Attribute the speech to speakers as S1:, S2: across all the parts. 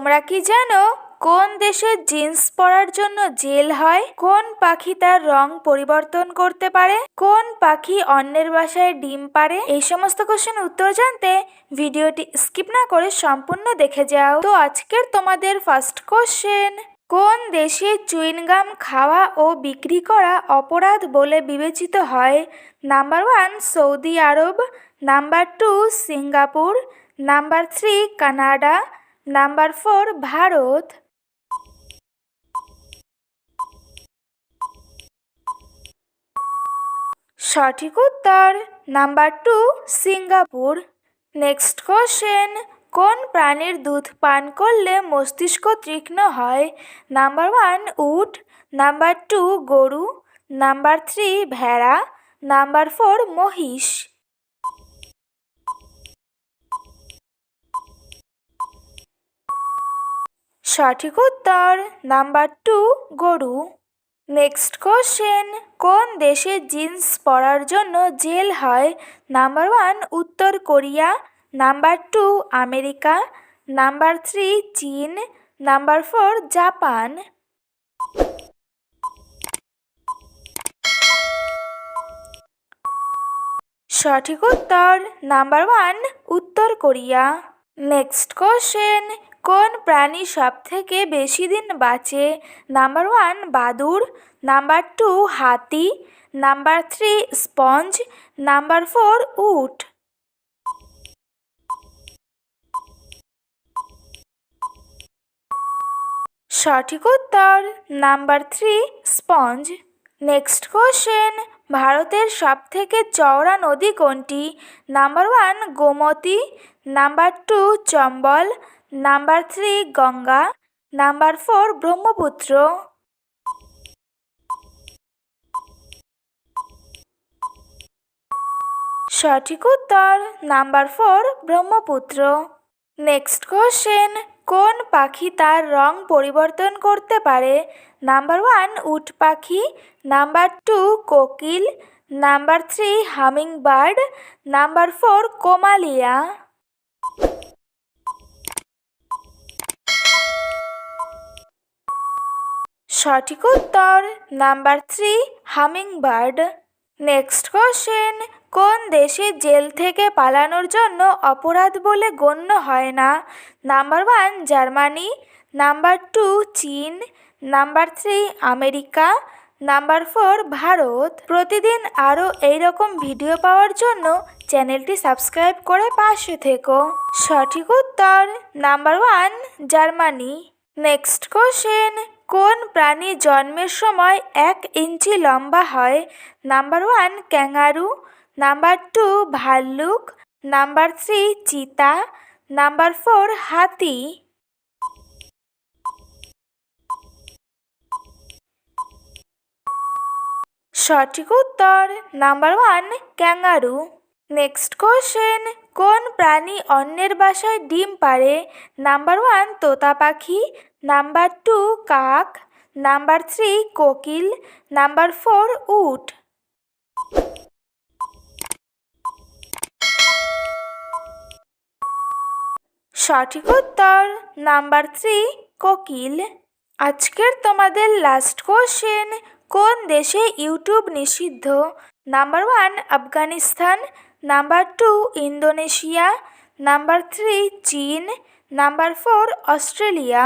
S1: তোমরা কি জানো কোন দেশে জিন্স পরার জন্য জেল হয়? কোন পাখি তার রং পরিবর্তন করতে পারে? কোন পাখি অন্যের বাসায় ডিম পাড়ে? এই সমস্ত কোশ্চেনের উত্তর জানতে ভিডিওটি স্কিপ না করে সম্পূর্ণ দেখে যাও। তো আজকের তোমাদের ফার্স্ট কোশ্চেন, কোন দেশে চুইংগাম খাওয়া ও বিক্রি করা অপরাধ বলে বিবেচিত হয়? Number 1 Saudi Arab, number 2 Singapore, number 3 Canada, number 4 Bharat. সঠিক উত্তর নাম্বার 2 সিঙ্গাপুর। নেক্সট কোশ্চেন, কোন প্রাণীর দুধ পান করলে মস্তিষ্ক তীক্ষ্ণ হয়? নাম্বার 1 উট, নাম্বার 2 গরু, নাম্বার 3 ভেড়া, নাম্বার 4 মহিষ। সঠিক উত্তর নাম্বার 2 গরু। নেক্সট কোশ্চেন, কোন দেশে জিন্স পরার জন্য জেল হয়? নাম্বার 1 উত্তর কোরিয়া, নাম্বার 2 আমেরিকা, নাম্বার 3 চীন, নাম্বার 4 জাপান। সঠিক উত্তর নাম্বার 1 উত্তর কোরিয়া। নেক্সট কোশ্চেন, কোন প্রাণী সবথেকে বেশি দিন বাঁচে? নাম্বার 1 বাদুড়, নাম্বার 2 হাতি, নাম্বার 3 স্পঞ্জ, নাম্বার 4 উট। সঠিক উত্তর নাম্বার 3 স্পঞ্জ। নেক্সট কোশ্চেন, ভারতের সবথেকে চওড়া নদী কোনটি? Number 1 Gomti, number 2 Chambal, number 3 Ganga, number 4 Brahmaputra. সঠিক উত্তর নাম্বার 4 ব্রহ্মপুত্র। নেক্সট কোশ্চেন, কোন পাখি তার রং পরিবর্তন করতে পারে? নাম্বার 1 উট পাখি, নাম্বার 2 কোকিল, নাম্বার 3 হামিং বার্ড, নাম্বার 4 কোমালিয়া। সঠিক উত্তর number 3 humming bird. Next question, কোন দেশে জেল থেকে পালানোর জন্য অপরাধ বলে গণ্য হয় না? নাম্বার 1 জার্মানি, নাম্বার 2 চীন, নাম্বার 3 আমেরিকা, নাম্বার 4 ভারত। প্রতিদিন আরও এইরকম ভিডিও পাওয়ার জন্য চ্যানেলটি সাবস্ক্রাইব করে পাশে থেকো। সঠিক উত্তর নাম্বার 1 জার্মানি। নেক্সট কোশ্চেন, কোন প্রাণী জন্মের সময় 1 ইঞ্চি লম্বা হয়? নাম্বার 1 ক্যাঙ্গারু, নাম্বার 2 ভাল্লুক, নাম্বার 3 চিতা, নাম্বার 4 হাতি। সঠিক উত্তর নাম্বার 1 ক্যাঙ্গারু। নেক্সট কোশ্চেন, কোন প্রাণী অন্যের বাসায় ডিম পাড়ে? নাম্বার 1 তোতা পাখি, নাম্বার 2 কাক, নাম্বার 3 কোকিল, নাম্বার 4 উট। সঠিক উত্তর নাম্বার 3 কোকিল। আজকের তোমাদের লাস্ট কোশ্চেন, কোন দেশে ইউটিউব নিষিদ্ধ? Number 1 Afghanistan, number 2 Indonesia, number 3 চীন, নাম্বার 4 অস্ট্রেলিয়া।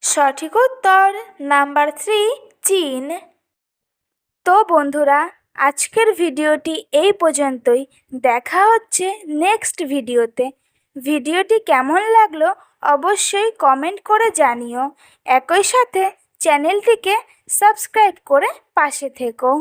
S1: সঠিক উত্তর নাম্বার 3 চীন। তো বন্ধুরা, আজকের ভিডিওটি এই পর্যন্তই। দেখা হচ্ছে নেক্সট ভিডিওতে। ভিডিওটি কেমন লাগলো অবশ্যই কমেন্ট করে জানিও। একই সাথে চ্যানেলটিকে সাবস্ক্রাইব করে পাশে থেকো।